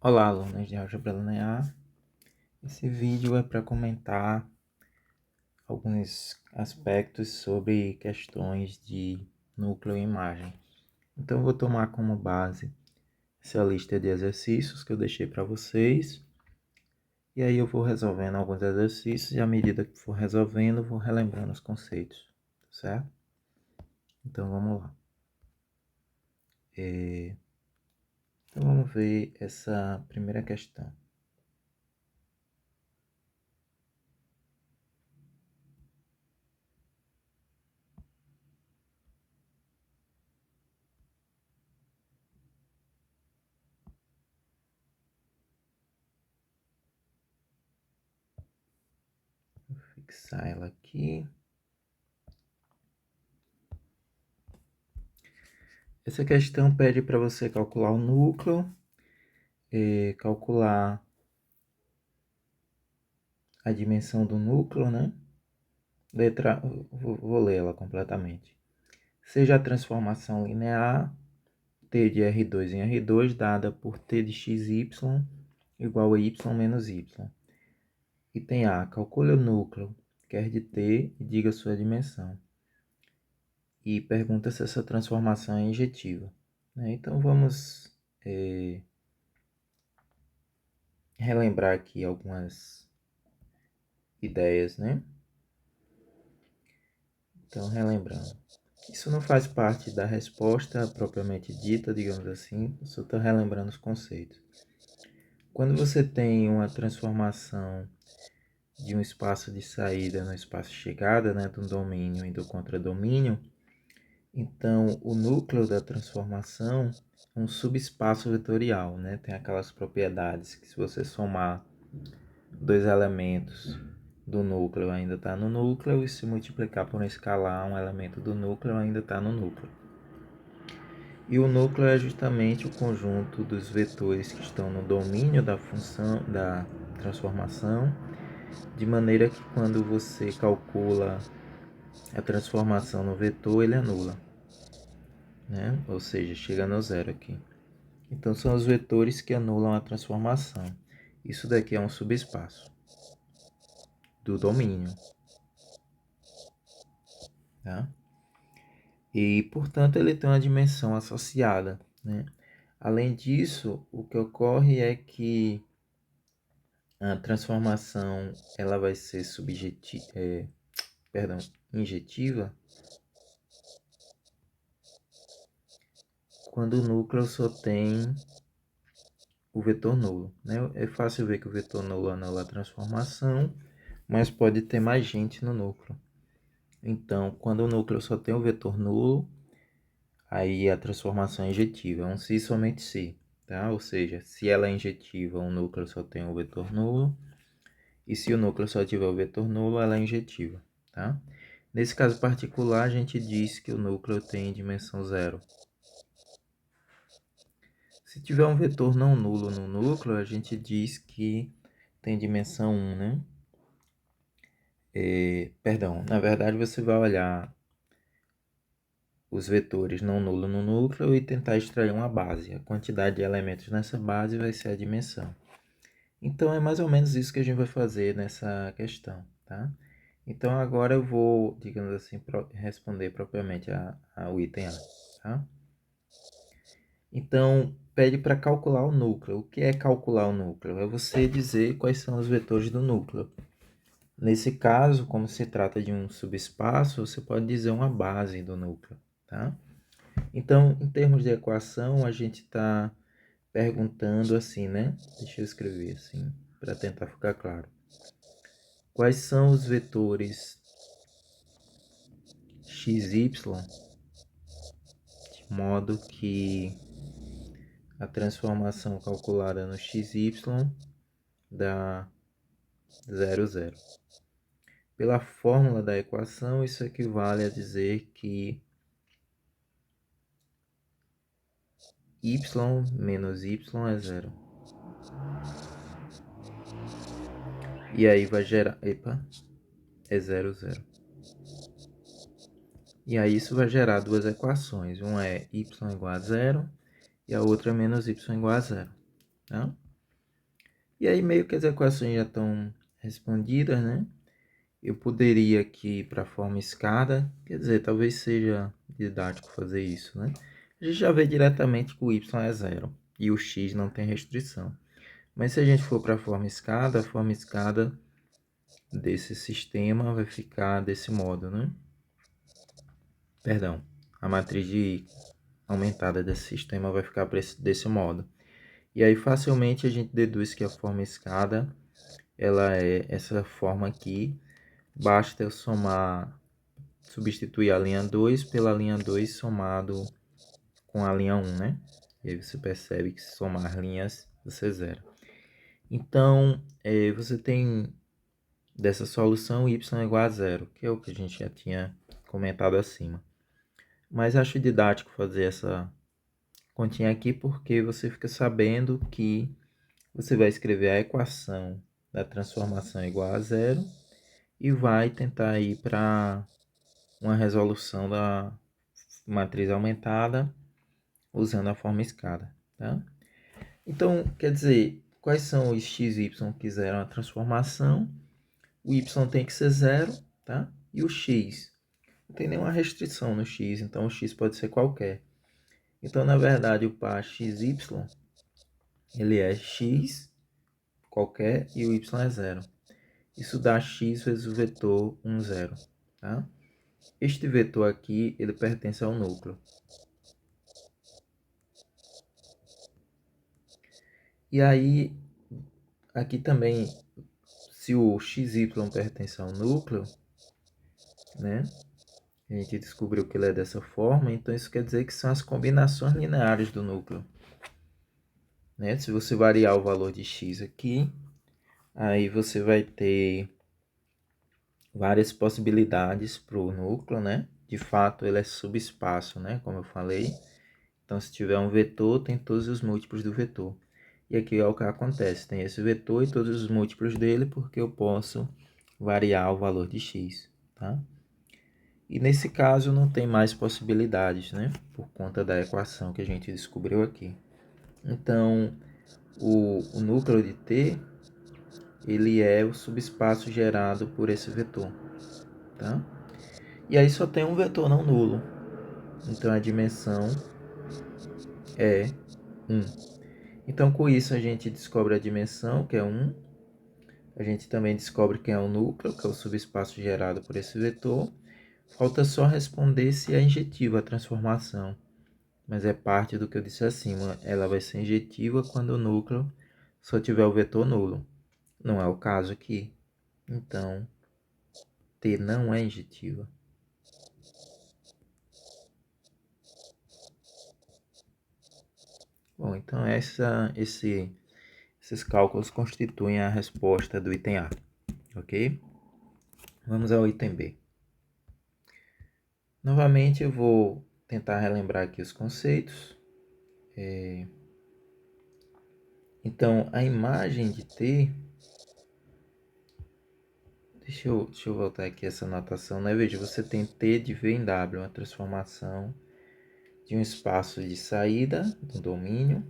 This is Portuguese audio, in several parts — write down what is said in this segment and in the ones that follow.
Olá, alunos de Álgebra Linear. Esse vídeo é para comentar alguns aspectos sobre questões de núcleo e imagem. Então, eu vou tomar como base essa lista de exercícios que eu deixei para vocês. E aí eu vou resolvendo alguns exercícios e à medida que for resolvendo, vou relembrando os conceitos, certo? Então, vamos lá. Então, vamos ver essa primeira questão. Vou fixar ela aqui. Essa questão pede para você calcular o núcleo, calcular a dimensão do núcleo, né? Vou ler ela completamente. Seja a transformação linear t de R2 em R2 dada por t de xy igual a y menos y. Item A. Calcule o núcleo, quer de t, e diga sua dimensão. E pergunta se essa transformação é injetiva. Então vamos relembrar aqui algumas ideias, né? Então, relembrando. Isso não faz parte da resposta propriamente dita, digamos assim, eu só estou relembrando os conceitos. Quando você tem uma transformação de um espaço de saída no espaço de chegada, né, do domínio e do contradomínio, então o núcleo da transformação é um subespaço vetorial, né? Tem aquelas propriedades que se você somar dois elementos do núcleo ainda está no núcleo, e se multiplicar por um escalar um elemento do núcleo ainda está no núcleo. E o núcleo é justamente o conjunto dos vetores que estão no domínio da função da transformação, de maneira que quando você calcula a transformação no vetor, ele anula, né? Ou seja, chega no zero aqui. Então são os vetores que anulam a transformação. Isso daqui é um subespaço do domínio, tá? E, portanto, ele tem uma dimensão associada, né? Além disso, o que ocorre é que a transformação ela vai ser injetiva quando o núcleo só tem o vetor nulo, né? É fácil ver que o vetor nulo anula a transformação, mas pode ter mais gente no núcleo. Então, quando o núcleo só tem o vetor nulo, aí a transformação é injetiva, é um se somente se, tá? Ou seja, se ela é injetiva, o núcleo só tem o vetor nulo, e se o núcleo só tiver o vetor nulo, ela é injetiva, tá? Nesse caso particular, a gente diz que o núcleo tem dimensão zero. Se tiver um vetor não nulo no núcleo, a gente diz que tem dimensão 1, né? Na verdade você vai olhar os vetores não nulo no núcleo e tentar extrair uma base. A quantidade de elementos nessa base vai ser a dimensão. Então é mais ou menos isso que a gente vai fazer nessa questão, tá? Então agora eu vou, digamos assim, responder propriamente ao item A, tá? Então, pede para calcular o núcleo. O que é calcular o núcleo? É você dizer quais são os vetores do núcleo. Nesse caso, como se trata de um subespaço, você pode dizer uma base do núcleo, tá? Então, em termos de equação, a gente está perguntando assim, né? Deixa eu escrever assim, para tentar ficar claro. Quais são os vetores xy, de modo que a transformação calculada no xy dá 0, 0. Pela fórmula da equação, isso equivale a dizer que y menos y é zero. E aí vai gerar... é 0, 0. E aí isso vai gerar duas equações. Uma é y igual a zero e a outra é menos y igual a zero. Tá? E aí meio que as equações já estão respondidas, né? Eu poderia aqui para a forma escada, quer dizer, talvez seja didático fazer isso, né? A gente já vê diretamente que o y é zero e o x não tem restrição. Mas se a gente for para a forma escada desse sistema vai ficar desse modo, né? Perdão, a matriz de aumentada desse sistema vai ficar desse modo. E aí facilmente a gente deduz que a forma escada, ela é essa forma aqui. Basta eu substituir a linha 2 pela linha 2 somado com a linha 1, né? E aí você percebe que se somar as linhas, você zera. Então, você tem dessa solução y é igual a zero, que é o que a gente já tinha comentado acima. Mas acho didático fazer essa continha aqui porque você fica sabendo que você vai escrever a equação da transformação igual a zero e vai tentar ir para uma resolução da matriz aumentada usando a forma escada, tá? Então, quer dizer, quais são os x e y que fizeram a transformação? O y tem que ser zero, tá? E o x, não tem nenhuma restrição no x, então o x pode ser qualquer. Então, na verdade, o par xy, ele é x qualquer e o y é zero. Isso dá x vezes o vetor 1, 0, tá? Este vetor aqui, ele pertence ao núcleo. E aí, aqui também, se o xy pertence ao núcleo, né? A gente descobriu que ele é dessa forma, então isso quer dizer que são as combinações lineares do núcleo. Né? Se você variar o valor de x aqui, aí você vai ter várias possibilidades para o núcleo, né? De fato, ele é subespaço, né? Como eu falei. Então, se tiver um vetor, tem todos os múltiplos do vetor. E aqui é o que acontece. Tem esse vetor e todos os múltiplos dele, porque eu posso variar o valor de x, tá? E nesse caso não tem mais possibilidades, né? Por conta da equação que a gente descobriu aqui. Então, o núcleo de T, ele é o subespaço gerado por esse vetor, tá? E aí só tem um vetor não nulo. Então, a dimensão é 1. Então, com isso, a gente descobre a dimensão, que é 1. A gente também descobre quem é o núcleo, que é o subespaço gerado por esse vetor. Falta só responder se é injetiva a transformação. Mas é parte do que eu disse acima. Ela vai ser injetiva quando o núcleo só tiver o vetor nulo. Não é o caso aqui. Então, T não é injetiva. Bom, então esses cálculos constituem a resposta do item A, ok? Vamos ao item B. Novamente eu vou tentar relembrar aqui os conceitos. Então, a imagem de T... Deixa eu voltar aqui essa anotação, né? Veja, você tem T de V em W, uma transformação de um espaço de saída do domínio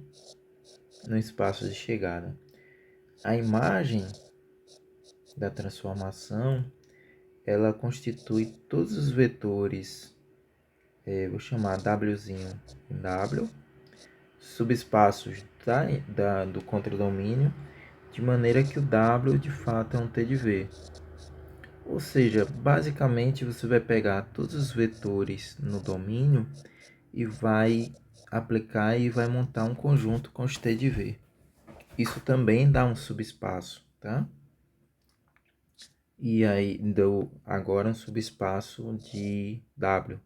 no espaço de chegada. A imagem da transformação, ela constitui todos os vetores, vou chamar Wzinho em W, subespaços do contradomínio, de maneira que o W de fato é um T de V. Ou seja, basicamente você vai pegar todos os vetores no domínio e vai aplicar e vai montar um conjunto com os T de V. Isso também dá um subespaço, tá? E aí deu agora um subespaço de W.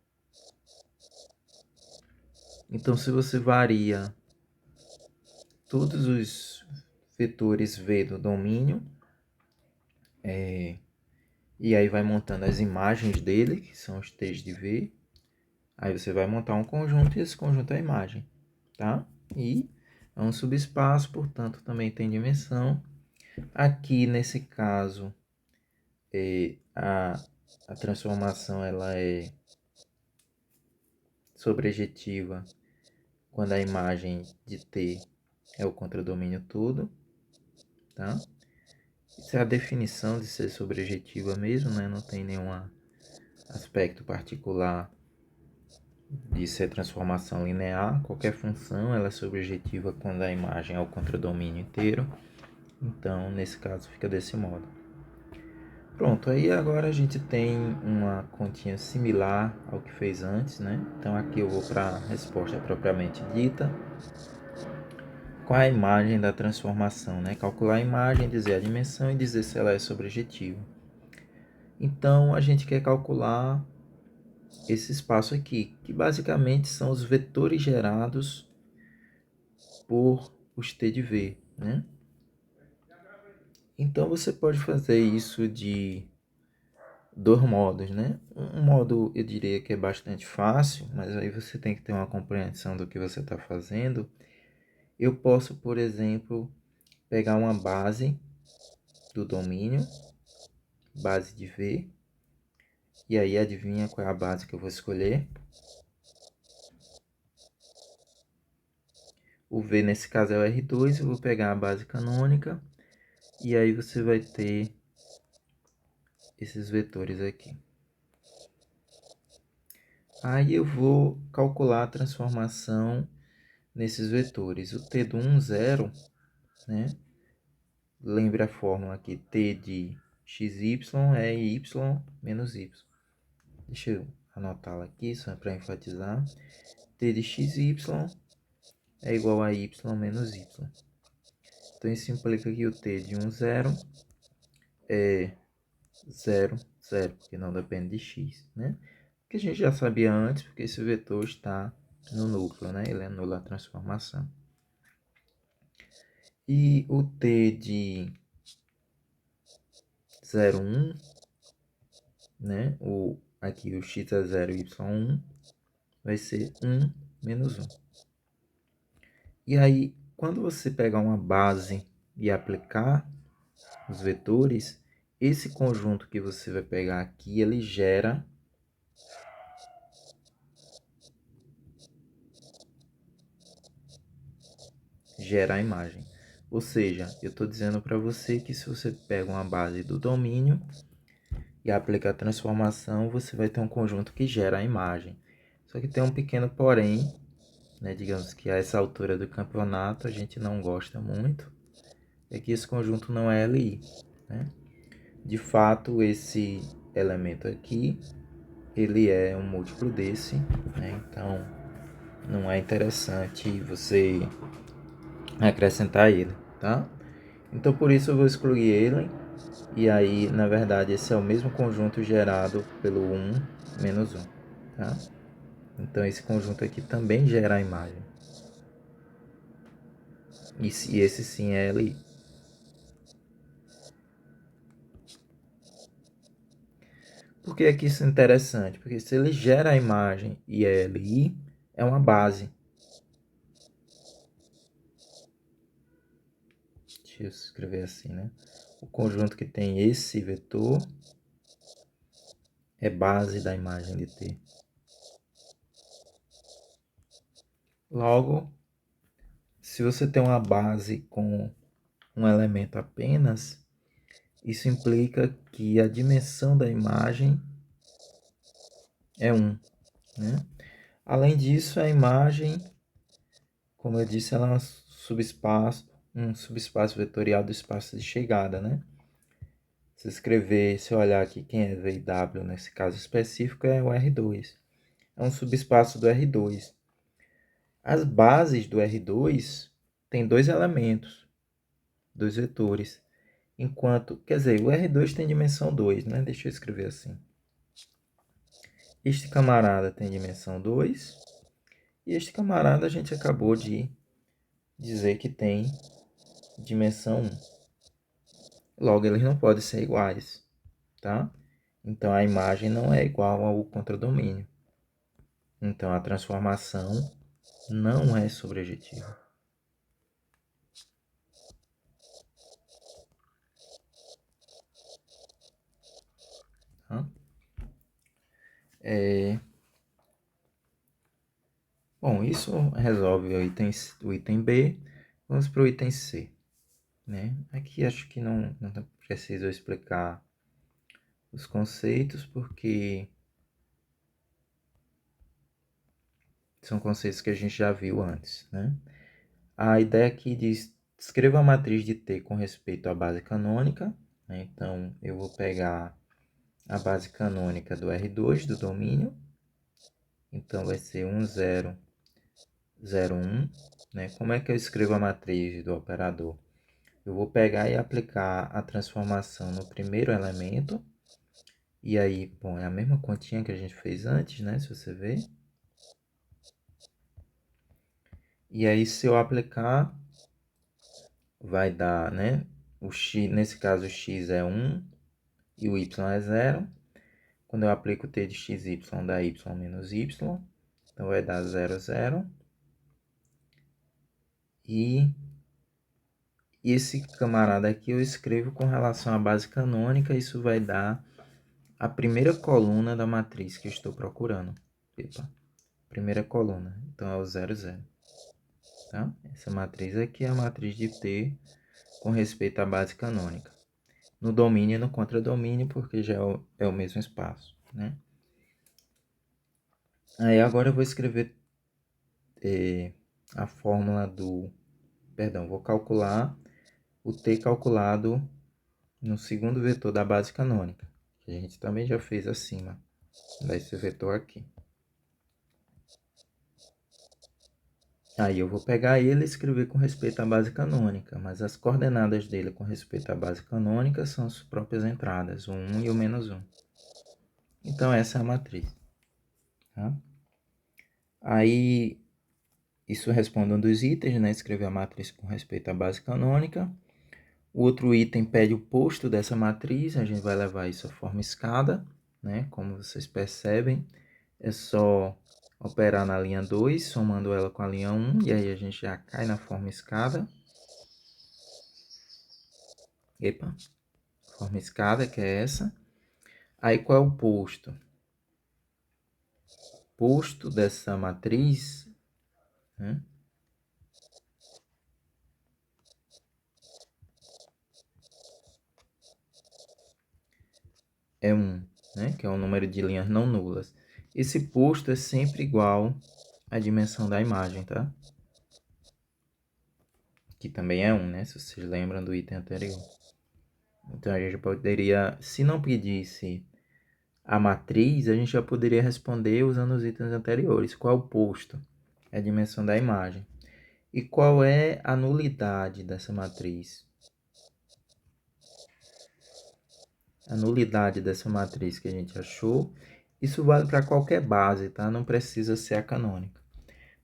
Então, se você varia todos os vetores V do domínio, e aí vai montando as imagens dele, que são os T's de V, aí você vai montar um conjunto e esse conjunto é a imagem, tá? E é um subespaço, portanto, também tem dimensão. Aqui, nesse caso, a transformação ela é sobrejetiva quando a imagem de T é o contradomínio todo. tá? Isso é a definição de ser sobrejetiva mesmo, né? Não tem nenhum aspecto particular de ser transformação linear. Qualquer função ela é sobrejetiva quando a imagem é o contradomínio inteiro. Então, nesse caso, fica desse modo. Pronto, aí agora a gente tem uma continha similar ao que fez antes, né? Então aqui eu vou para a resposta propriamente dita. Qual é a imagem da transformação, né? Calcular a imagem, dizer a dimensão e dizer se ela é sobrejetiva. Então a gente quer calcular esse espaço aqui, que basicamente são os vetores gerados por os t de v, né? Então você pode fazer isso de dois modos, né? Um modo eu diria que é bastante fácil, mas aí você tem que ter uma compreensão do que você está fazendo. Eu posso, por exemplo, pegar uma base do domínio, base de V, e aí adivinha qual é a base que eu vou escolher? O V nesse caso é o R2, eu vou pegar a base canônica, e aí você vai ter esses vetores aqui. Aí eu vou calcular a transformação nesses vetores. O t do 1, 0, né? Lembre a fórmula aqui, t de xy é y menos y. Deixa eu anotá-la aqui, só para enfatizar. T de xy é igual a y menos y. Então isso implica que o t de 1, 0 é 0, 0, porque não depende de x, né? Que a gente já sabia antes, porque esse vetor está no núcleo, né? Ele anula a transformação. E o t de 0, 1, né? Aqui o x é 0 e y 1, vai ser 1 menos 1. E aí, quando você pegar uma base e aplicar os vetores, esse conjunto que você vai pegar aqui, ele gera a imagem. Ou seja, eu estou dizendo para você que se você pega uma base do domínio e aplica a transformação, você vai ter um conjunto que gera a imagem. Só que tem um pequeno porém, né? Digamos que a essa altura do campeonato a gente não gosta muito, é que esse conjunto não é LI, né? De fato, esse elemento aqui, ele é um múltiplo desse, né? Então não é interessante você acrescentar ele, tá? Então por isso eu vou excluir ele, e aí na verdade esse é o mesmo conjunto gerado pelo 1 menos 1, tá? Então esse conjunto aqui também gera a imagem. E esse sim é LI. Por que é que isso é interessante? Porque se ele gera a imagem e é LI, é uma base. Deixa eu escrever assim, né? O conjunto que tem esse vetor é base da imagem de T. Logo, se você tem uma base com um elemento apenas, isso implica que a dimensão da imagem é 1, né? Além disso, a imagem, como eu disse, ela é um subespaço vetorial do espaço de chegada, né? Se eu olhar aqui quem é V e W nesse caso específico, é o R2. É um subespaço do R2. As bases do R2 têm dois elementos, dois vetores. Enquanto, quer dizer, o R2 tem dimensão 2, né? Deixa eu escrever assim. Este camarada tem dimensão 2. E este camarada a gente acabou de dizer que tem dimensão 1. Logo, eles não podem ser iguais, tá? Então, a imagem não é igual ao contradomínio. Então, a transformação não é sobrejetiva. Tá? Bom, isso resolve o item B. Vamos para o item C. né? Aqui acho que não preciso explicar os conceitos, porque são conceitos que a gente já viu antes, né? A ideia aqui diz, escreva a matriz de T com respeito à base canônica, né? Então, eu vou pegar a base canônica do R2, do domínio. Então, vai ser 1, 0, 0, 1. Né? Como é que eu escrevo a matriz do operador? Eu vou pegar e aplicar a transformação no primeiro elemento. E aí, bom, é a mesma continha que a gente fez antes, né? Se você ver. E aí, se eu aplicar, vai dar, né? O x, nesse caso, o x é 1 e o y é 0. Quando eu aplico o t de xy, dá y menos y. Então, vai dar 0, 0. E esse camarada aqui eu escrevo com relação à base canônica. Isso vai dar a primeira coluna da matriz que eu estou procurando. Epa, primeira coluna. Então, é o 0, 0. Tá? Essa matriz aqui é a matriz de T com respeito à base canônica. No domínio e no contradomínio, porque já é o mesmo espaço, né? Aí agora eu vou escrever a fórmula do... Perdão, vou calcular o T calculado no segundo vetor da base canônica, que a gente também já fez acima desse vetor aqui. Aí eu vou pegar ele e escrever com respeito à base canônica, mas as coordenadas dele com respeito à base canônica são as próprias entradas, o 1 e o menos 1. Então essa é a matriz. Tá? Aí, isso responde um dos itens, né? Escrever a matriz com respeito à base canônica. O outro item pede o posto dessa matriz, a gente vai levar isso à forma escada, né? Como vocês percebem, é só operar na linha 2, somando ela com a linha 1, e aí a gente já cai na forma escada. Epa, forma escada, que é essa. Aí qual é o posto? Posto dessa matriz, né? É 1, né? Que é o número de linhas não nulas. Esse posto é sempre igual à dimensão da imagem, tá? Que também é 1, né? Se vocês lembram do item anterior. Então, a gente poderia, se não pedisse a matriz, a gente já poderia responder usando os itens anteriores. Qual é o posto? É a dimensão da imagem. E qual é a nulidade dessa matriz? A nulidade dessa matriz que a gente achou, isso vale para qualquer base, tá? Não precisa ser a canônica.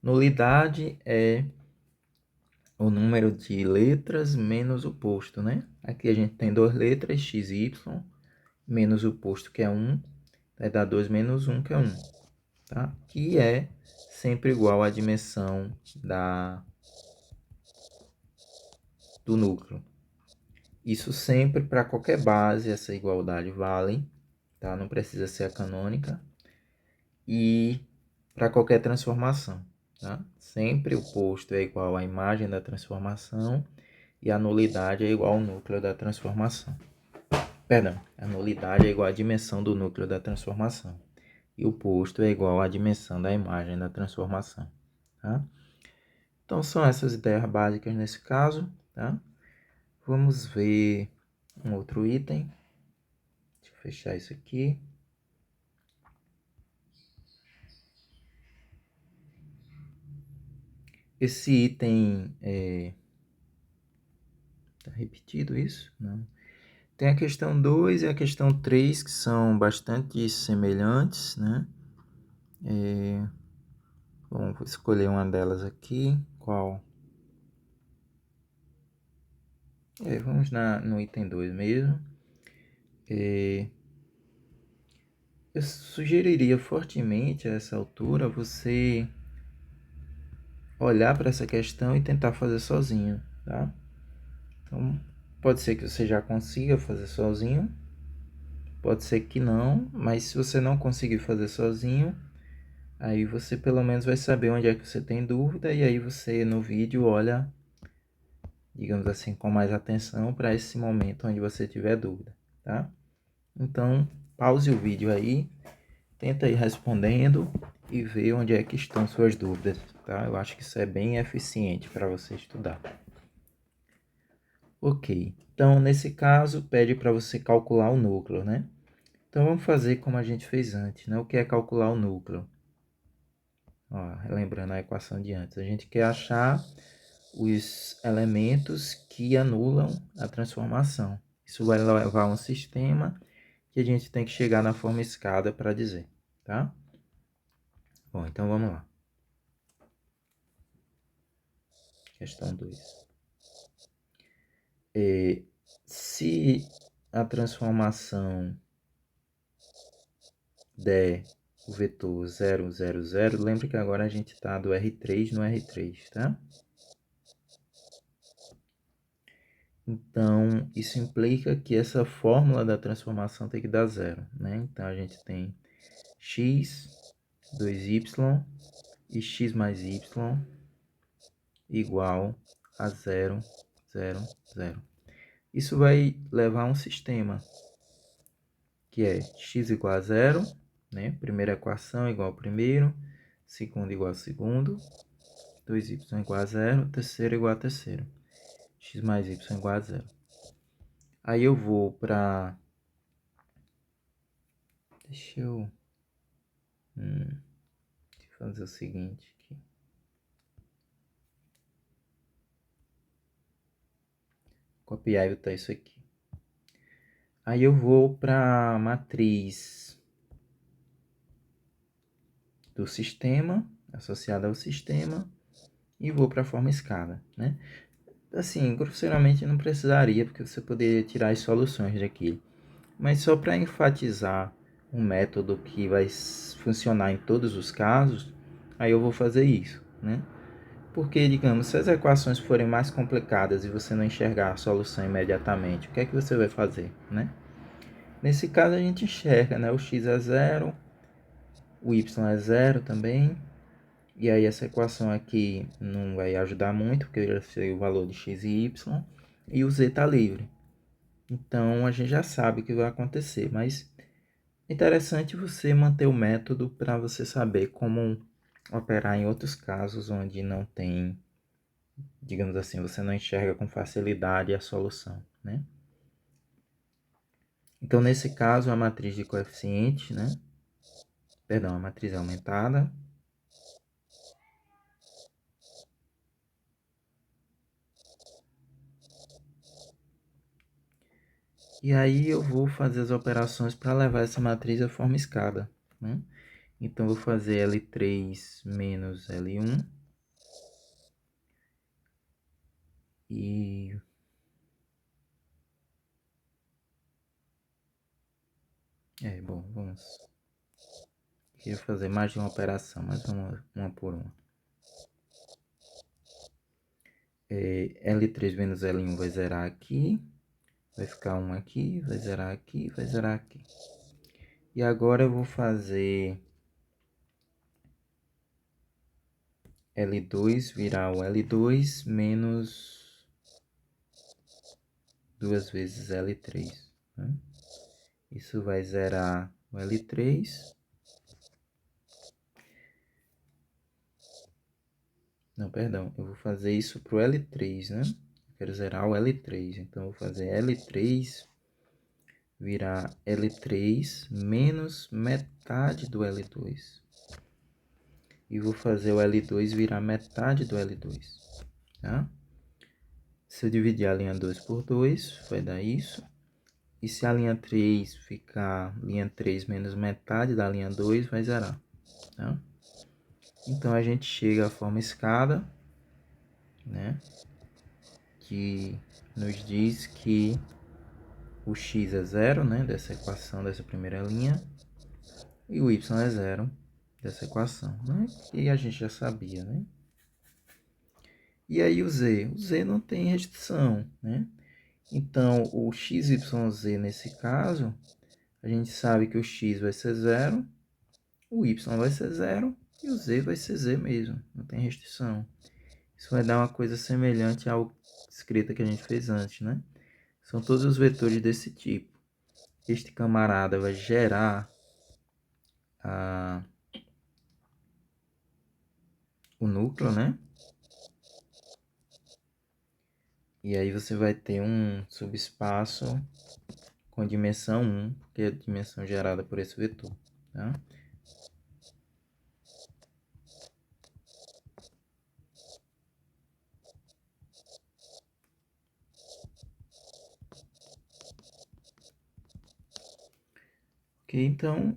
Nulidade é o número de letras menos o posto, né? Aqui a gente tem duas letras, x e y, menos o posto, que é 1, vai dar 2 menos 1, que é 1, tá? Que é sempre igual à dimensão do núcleo. Isso sempre para qualquer base, essa igualdade vale, tá? Não precisa ser a canônica. E para qualquer transformação, tá? Sempre o posto é igual à imagem da transformação e a nulidade é igual ao núcleo da transformação. Perdão, a nulidade é igual à dimensão do núcleo da transformação. E o posto é igual à dimensão da imagem da transformação. Tá? Então, são essas ideias básicas nesse caso. Tá? Vamos ver um outro item. Deixa eu fechar isso aqui. Esse item tá repetido isso? Não. Tem a questão 2 e a questão 3, que são bastante semelhantes, né? Bom, vou escolher uma delas aqui. Qual? Vamos no item 2 mesmo. Eu sugeriria fortemente a essa altura você olhar para essa questão e tentar fazer sozinho, tá? Então, pode ser que você já consiga fazer sozinho, pode ser que não, mas se você não conseguir fazer sozinho, aí você pelo menos vai saber onde é que você tem dúvida e aí você no vídeo olha digamos assim, com mais atenção para esse momento onde você tiver dúvida, tá? Então, pause o vídeo aí, tenta ir respondendo e ver onde é que estão suas dúvidas, tá? Eu acho que isso é bem eficiente para você estudar. Ok, então nesse caso pede para você calcular o núcleo, né? Então vamos fazer como a gente fez antes, né? O que é calcular o núcleo? Ó, relembrando a equação de antes, a gente quer achar os elementos que anulam a transformação. Isso vai levar a um sistema que a gente tem que chegar na forma escada para dizer, tá? Bom, então vamos lá. Questão 2. Se a transformação der o vetor 0, 0, 0, lembra que agora a gente está do R3 no R3, tá? Então, isso implica que essa fórmula da transformação tem que dar zero, né? Então, a gente tem x, 2y e x mais y igual a 0, 0, 0. Isso vai levar a um sistema que é x igual a 0, né? Primeira equação igual ao primeiro, segunda igual ao segundo, 2y igual a 0, terceiro igual a terceiro, x mais y igual a 0. Aí eu vou para... Deixa eu fazer o seguinte aqui. Copiar e botar isso aqui. Aí eu vou para a matriz do sistema, associada ao sistema, e vou para a forma escada, né? Assim, grosseiramente não precisaria, porque você poderia tirar as soluções daqui. Mas só para enfatizar um método que vai funcionar em todos os casos, aí eu vou fazer isso, né? Porque, digamos, se as equações forem mais complicadas e você não enxergar a solução imediatamente, o que é que você vai fazer, né? Nesse caso a gente enxerga, né? O x é 0, o y é 0 também, e aí essa equação aqui não vai ajudar muito, porque eu já sei o valor de x e y, e o z está livre. Então a gente já sabe o que vai acontecer, mas é interessante você manter o método para você saber como operar em outros casos onde não tem, digamos assim, você não enxerga com facilidade a solução, né? Então, nesse caso, a matriz de coeficiente, né? Perdão, a matriz é aumentada. E aí eu vou fazer as operações para levar essa matriz à forma escada, né? Então, vou fazer L3 menos L1. E... bom, vamos... Queria fazer mais de uma operação, mas uma por uma. L3 menos L1 vai zerar aqui. Vai ficar 1 aqui, vai zerar aqui, vai zerar aqui. E agora eu vou fazer L2 virar o L2 menos 2 vezes L3. Né? Isso vai zerar o L3. Não, perdão. Eu vou fazer isso para o L3, né? Eu quero zerar o L3. Então, eu vou fazer L3 virar L3 menos metade do L2. E vou fazer o L2 virar metade do L2. Tá? Se eu dividir a linha 2 por 2, vai dar isso. E se a linha 3 ficar linha 3 menos metade da linha 2, vai zerar. Tá? Então, a gente chega à forma escada, né? Que nos diz que o x é zero, né? Dessa equação, dessa primeira linha. E o y é zero dessa equação, né? E a gente já sabia, né? E aí o z? O z não tem restrição, né? Então, o XYZ nesse caso, a gente sabe que o x vai ser zero, o y vai ser zero e o z vai ser z mesmo, não tem restrição. Isso vai dar uma coisa semelhante ao escrita que a gente fez antes, né? São todos os vetores desse tipo. Este camarada vai gerar o núcleo, né? E aí você vai ter um subespaço com dimensão 1, que é a dimensão gerada por esse vetor, tá? Ok, então,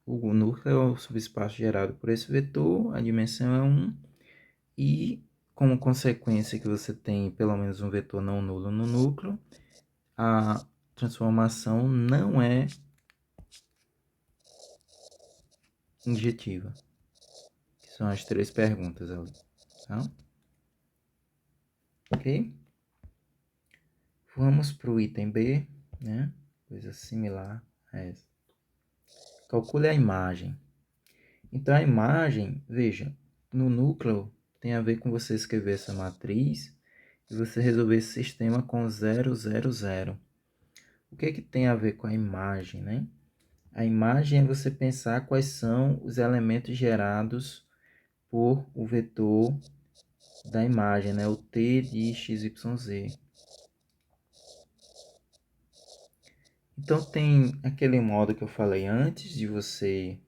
o núcleo é o subespaço gerado por esse vetor, a dimensão é 1, e como consequência que você tem pelo menos um vetor não nulo no núcleo, a transformação não é injetiva, que são as três perguntas ali, tá? Ok? Vamos para o item B, né? Coisa similar a essa. Calcule a imagem. Então, a imagem, veja, no núcleo tem a ver com você escrever essa matriz e você resolver esse sistema com 0, 0, 0. O que é que tem a ver com a imagem, né? A imagem é você pensar quais são os elementos gerados por o vetor da imagem, né? O t de x, y, z. Então, tem aquele modo que eu falei antes de você...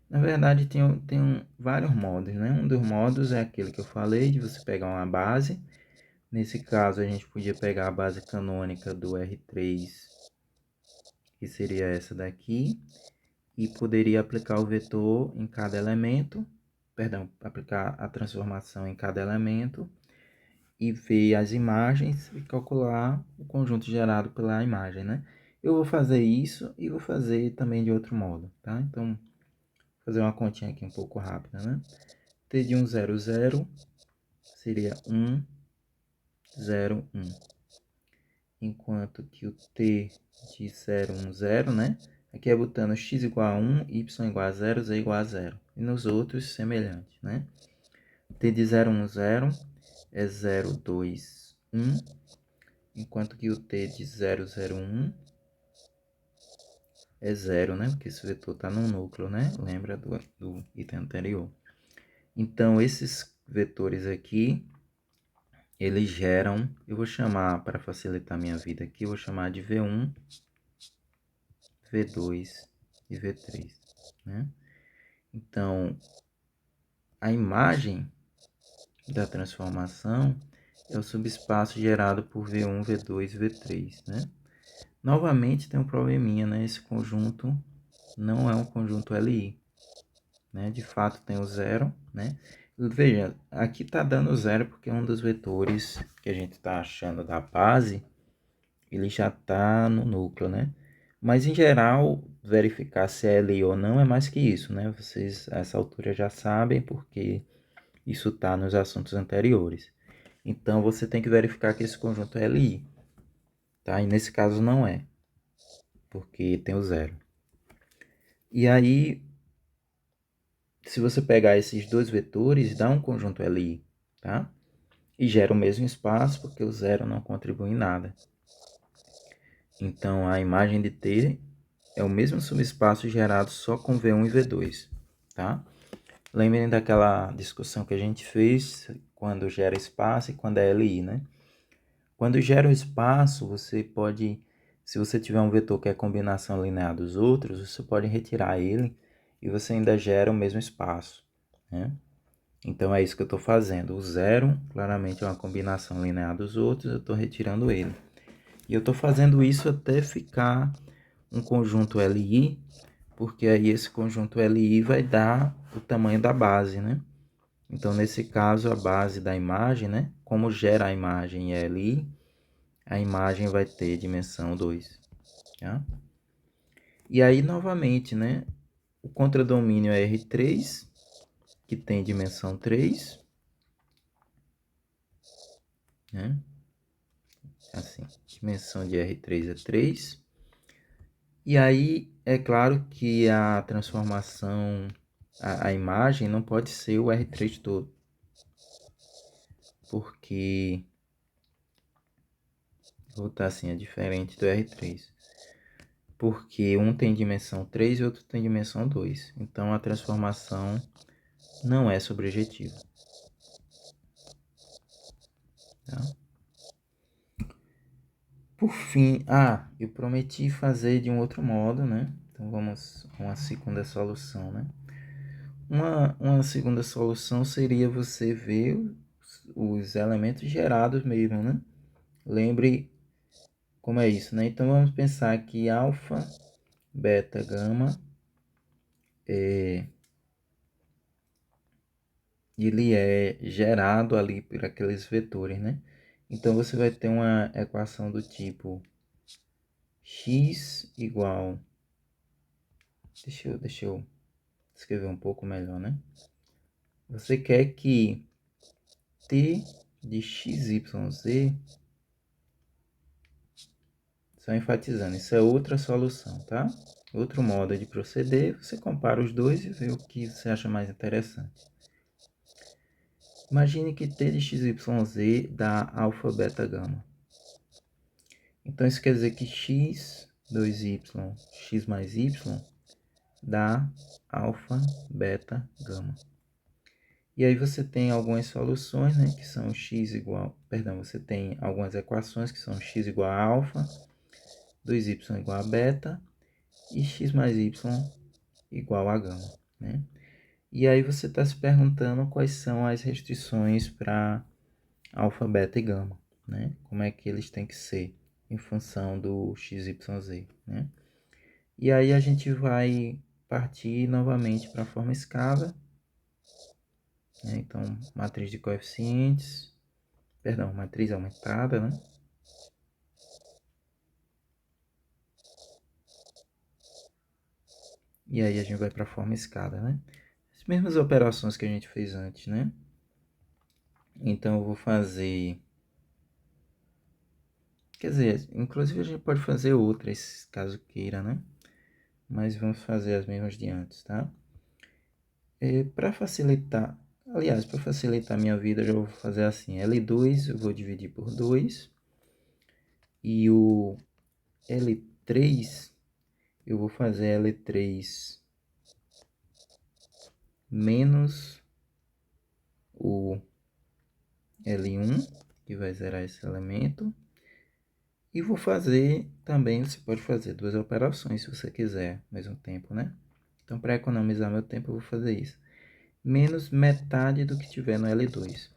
Na verdade, tem vários modos, né? Um dos modos é aquele que eu falei, de você pegar uma base. Nesse caso, a gente podia pegar a base canônica do R3, que seria essa daqui, e poderia aplicar o vetor em cada elemento, perdão, aplicar a transformação em cada elemento, e ver as imagens e calcular o conjunto gerado pela imagem, né? Eu vou fazer isso e vou fazer também de outro modo, tá? Então, vou fazer uma continha aqui um pouco rápida, né? T de 1, 0, 0 seria 1, 0, 1. Enquanto que o T de 0, 1, 0, né? Aqui é botando x igual a 1, y igual a 0, z igual a 0. E nos outros, semelhante, né? T de 0, 1, 0 é 0, 2, 1. Enquanto que o T de 0, 0, 1 é 0, né? Porque esse vetor está no núcleo, né? Lembra do item anterior. Então, esses vetores aqui, eles geram, eu vou chamar, para facilitar minha vida aqui, eu vou chamar de V1, V2 e V3, né? Então, a imagem da transformação é o subespaço gerado por V1, V2 e V3, né? Novamente tem um probleminha, né? Esse conjunto não é um conjunto LI, né? De fato tem o zero, né? Veja, aqui está dando zero porque um dos vetores que a gente está achando da base, ele já está no núcleo, né? Mas em geral, verificar se é LI ou não é mais que isso, né? Vocês a essa altura já sabem porque isso está nos assuntos anteriores. Então você tem que verificar que esse conjunto é LI, tá? E nesse caso não é, porque tem o zero. E aí, se você pegar esses dois vetores, dá um conjunto LI, tá? E gera o mesmo espaço, porque o zero não contribui em nada. Então, a imagem de T é o mesmo subespaço gerado só com V1 e V2, tá? Lembrem daquela discussão que a gente fez quando gera espaço e quando é LI, né? Quando gera o espaço, você pode, se você tiver um vetor que é combinação linear dos outros, você pode retirar ele e você ainda gera o mesmo espaço, né? Então é isso que eu estou fazendo. O zero, claramente, é uma combinação linear dos outros, eu estou retirando ele. E eu estou fazendo isso até ficar um conjunto LI, porque aí esse conjunto LI vai dar o tamanho da base, né? Então, nesse caso, a base da imagem, né? Como gera a imagem em LI, a imagem vai ter dimensão 2. Tá? E aí, novamente, né? O contradomínio é R3, que tem dimensão 3. Né? Assim, dimensão de R3 é 3. E aí, é claro que a transformação, a imagem não pode ser o R3 todo. porque vou botar assim, é diferente do R3. Porque um tem dimensão 3 e outro tem dimensão 2. Então a transformação não é sobrejetiva. Tá? Por fim, eu prometi fazer de um outro modo, né? Então vamos a uma segunda solução, né? Uma segunda solução seria você ver os elementos gerados mesmo, né? Lembre como é isso, né? Então vamos pensar que alfa, beta, gama, ele é gerado ali por aqueles vetores, né? Então você vai ter uma equação do tipo x igual... Deixa eu escrever um pouco melhor, né? Você quer que t de x, y, z, só enfatizando, isso é outra solução, tá? Outro modo de proceder, você compara os dois e vê o que você acha mais interessante. Imagine que t de x, y, z dá alfa, beta, gama. Então isso quer dizer que x, 2y, x mais y dá alfa, beta, gama. E aí você tem algumas soluções, né, que são x igual... Perdão, você tem algumas equações que são x igual a alfa, 2y igual a beta e x mais y igual a gama, né? E aí você está se perguntando quais são as restrições para alfa, beta e gama, né? Como é que eles têm que ser em função do x, y, z, né? E aí a gente vai partir novamente para a forma escada, né? Então, matriz de coeficientes, perdão, matriz aumentada, né? E aí a gente vai para a forma escada, né? As mesmas operações que a gente fez antes, né? Então eu vou fazer... Quer dizer, inclusive a gente pode fazer outras, caso queira, né? Mas vamos fazer as mesmas de antes, tá? Para facilitar... Aliás, para facilitar a minha vida, eu já vou fazer assim. L2 eu vou dividir por 2. E o L3, eu vou fazer L3 menos o L1, que vai zerar esse elemento. E vou fazer também, você pode fazer duas operações se você quiser, ao mesmo tempo, né? Então, para economizar meu tempo, eu vou fazer isso. Menos metade do que tiver no L2.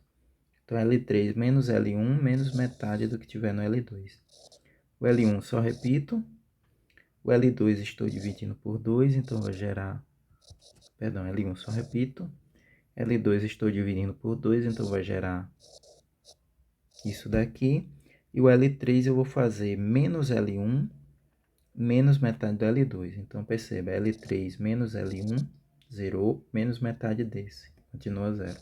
Então, L3 menos L1 menos metade do que tiver no L2. O L1 só repito. O L2 estou dividindo por 2, então vai gerar... Perdão, L1 só repito. L2 estou dividindo por 2, então vai gerar isso daqui. E o L3 eu vou fazer menos L1 menos metade do L2. Então perceba, L3 menos L1, zerou, menos metade desse, continua zero.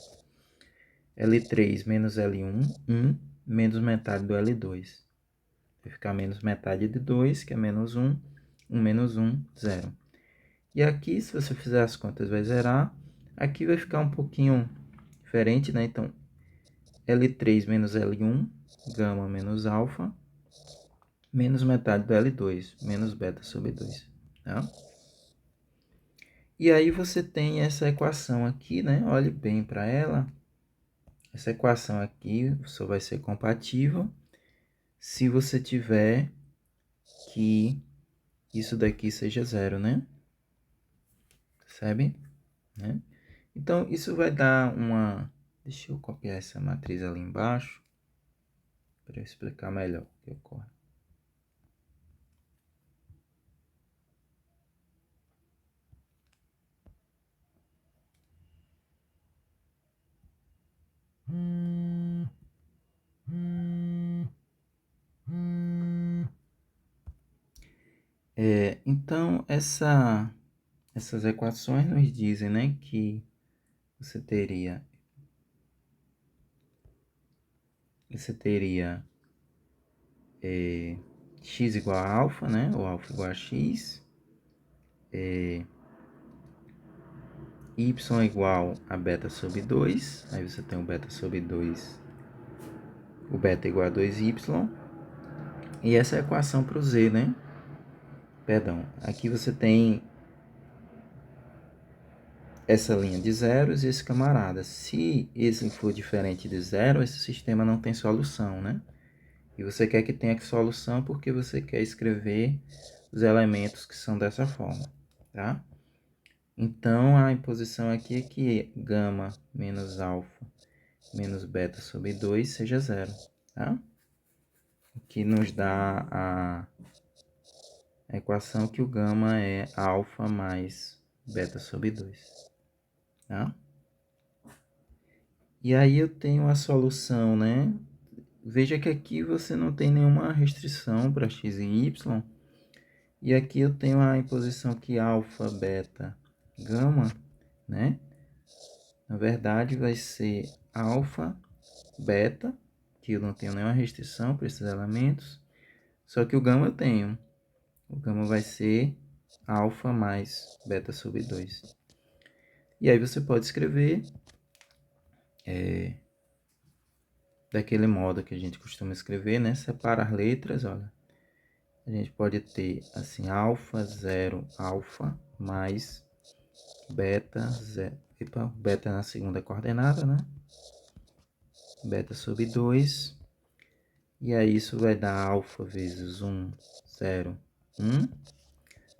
L3 menos L1, 1, menos metade do L2. Vai ficar menos metade de 2, que é menos 1, 1 menos 1, 0. E aqui, se você fizer as contas, vai zerar. Aqui vai ficar um pouquinho diferente, né? Então, L3 menos L1, gama menos alfa, menos metade do L2, menos beta sobre 2, tá? E aí você tem essa equação aqui, né? Olhe bem para ela. Essa equação aqui só vai ser compatível se você tiver que isso daqui seja zero, né? Percebe? Né? Então, isso vai dar uma... Deixa eu copiar essa matriz ali embaixo para eu explicar melhor o que ocorre. Então, essas equações nos dizem, né, que você teria x igual a alfa, né, ou alfa igual a x, y igual a beta sobre 2, aí você tem o beta sobre 2 o beta igual a 2y, e essa é a equação para o z, né? Perdão, aqui você tem essa linha de zeros e esse camarada. Se esse for diferente de zero, esse sistema não tem solução, né? E você quer que tenha solução porque você quer escrever os elementos que são dessa forma, tá? Então, a imposição aqui é que gama menos alfa menos beta sobre 2 seja zero, tá? O que nos dá a equação que o gama é alfa mais beta sobre 2, tá? E aí eu tenho a solução, né? Veja que aqui você não tem nenhuma restrição para x e y. E aqui eu tenho a imposição que alfa, beta, gama, né? Na verdade vai ser alfa, beta, que eu não tenho nenhuma restrição para esses elementos. Só que o gama eu tenho. O gama vai ser alfa mais beta sobre 2. E aí você pode escrever daquele modo que a gente costuma escrever, né? Separa as letras, olha. A gente pode ter assim, alfa, 0, alfa, mais beta, 0. Epa, beta na segunda coordenada, né? Beta sobre 2. E aí isso vai dar alfa vezes 1, 0, 1.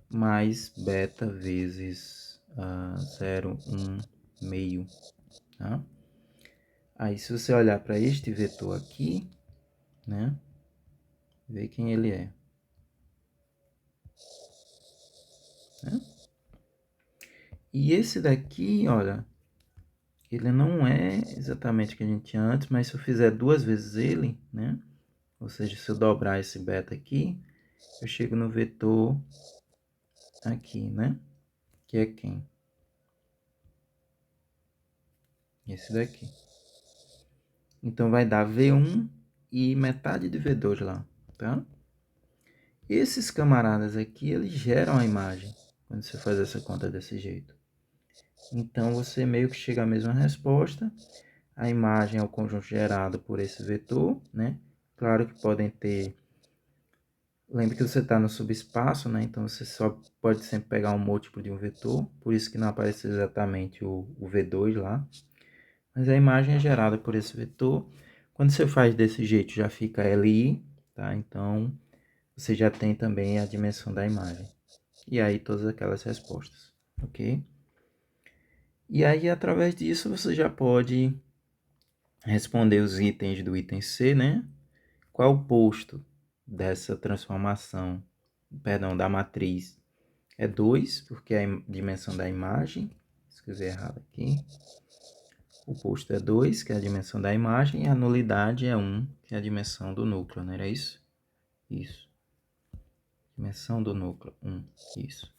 Mais beta vezes 0, 1, meio. Tá? Aí se você olhar para este vetor aqui, né? Vê quem ele é. Né? E esse daqui, olha, ele não é exatamente o que a gente tinha antes, mas se eu fizer duas vezes ele, né? Ou seja, se eu dobrar esse beta aqui, eu chego no vetor aqui, né? Que é quem? Esse daqui. Então vai dar V1 e metade de V2 lá, tá? Esses camaradas aqui, eles geram a imagem quando você faz essa conta desse jeito. Então você meio que chega à mesma resposta. A imagem é o conjunto gerado por esse vetor, né? Claro que podem ter... Lembre que você está no subespaço, né? Então você só pode sempre pegar um múltiplo de um vetor. Por isso que não aparece exatamente o V2 lá. Mas a imagem é gerada por esse vetor. Quando você faz desse jeito, já fica LI, tá? Então você já tem também a dimensão da imagem. E aí todas aquelas respostas, ok? E aí, através disso, você já pode responder os itens do item C, né? Qual é o posto dessa transformação, perdão, da matriz? É 2, porque é a dimensão da imagem. Escrevi errado aqui. O posto é 2, que é a dimensão da imagem, e a nulidade é 1, que é a dimensão do núcleo, não era isso? Isso. Dimensão do núcleo, 1, isso.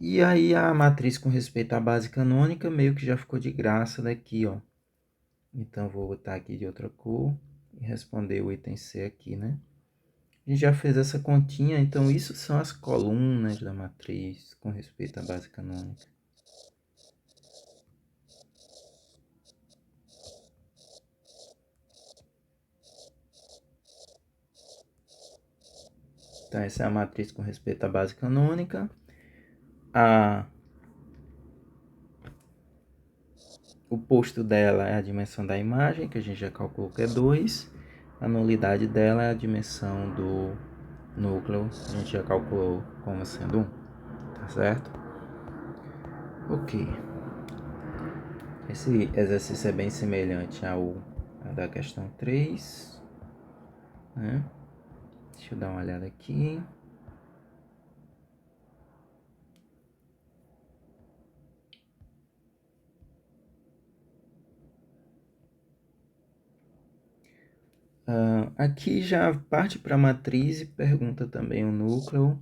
E aí a matriz com respeito à base canônica meio que já ficou de graça daqui, ó. Então vou botar aqui de outra cor e responder o item C aqui, né? A gente já fez essa continha, então isso são as colunas da matriz com respeito à base canônica. Então essa é a matriz com respeito à base canônica. O posto dela é a dimensão da imagem, que a gente já calculou que é 2. A nulidade dela é a dimensão do núcleo, a gente já calculou como sendo 1. Tá certo? Ok. Esse exercício é bem semelhante ao da questão 3. Né? Deixa eu dar uma olhada aqui. Aqui já parte para a matriz e pergunta também o núcleo,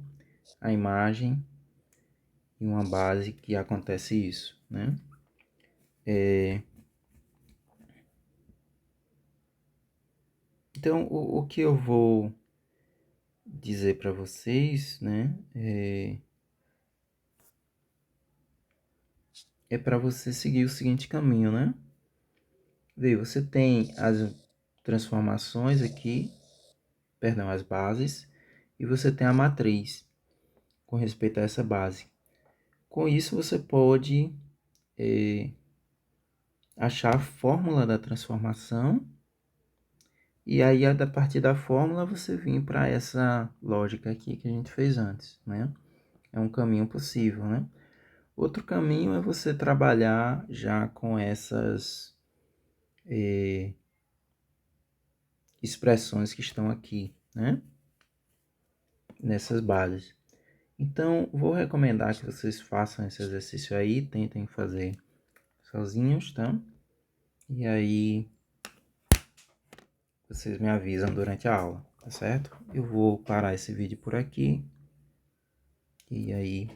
a imagem e uma base que acontece isso, né? Então, o que eu vou dizer para vocês, né, é para você seguir o seguinte caminho, né? Vê, você tem as transformações aqui, perdão, as bases, e você tem a matriz com respeito a essa base. Com isso, você pode achar a fórmula da transformação e aí, a partir da fórmula, você vir para essa lógica aqui que a gente fez antes, né? É um caminho possível, né? Outro caminho é você trabalhar já com essas expressões que estão aqui, né? Nessas bases. Então, vou recomendar que vocês façam esse exercício aí, tentem fazer sozinhos, tá? E aí, vocês me avisam durante a aula, tá certo? Eu vou parar esse vídeo por aqui. E aí,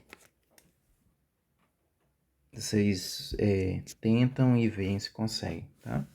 vocês tentam e veem se conseguem, tá?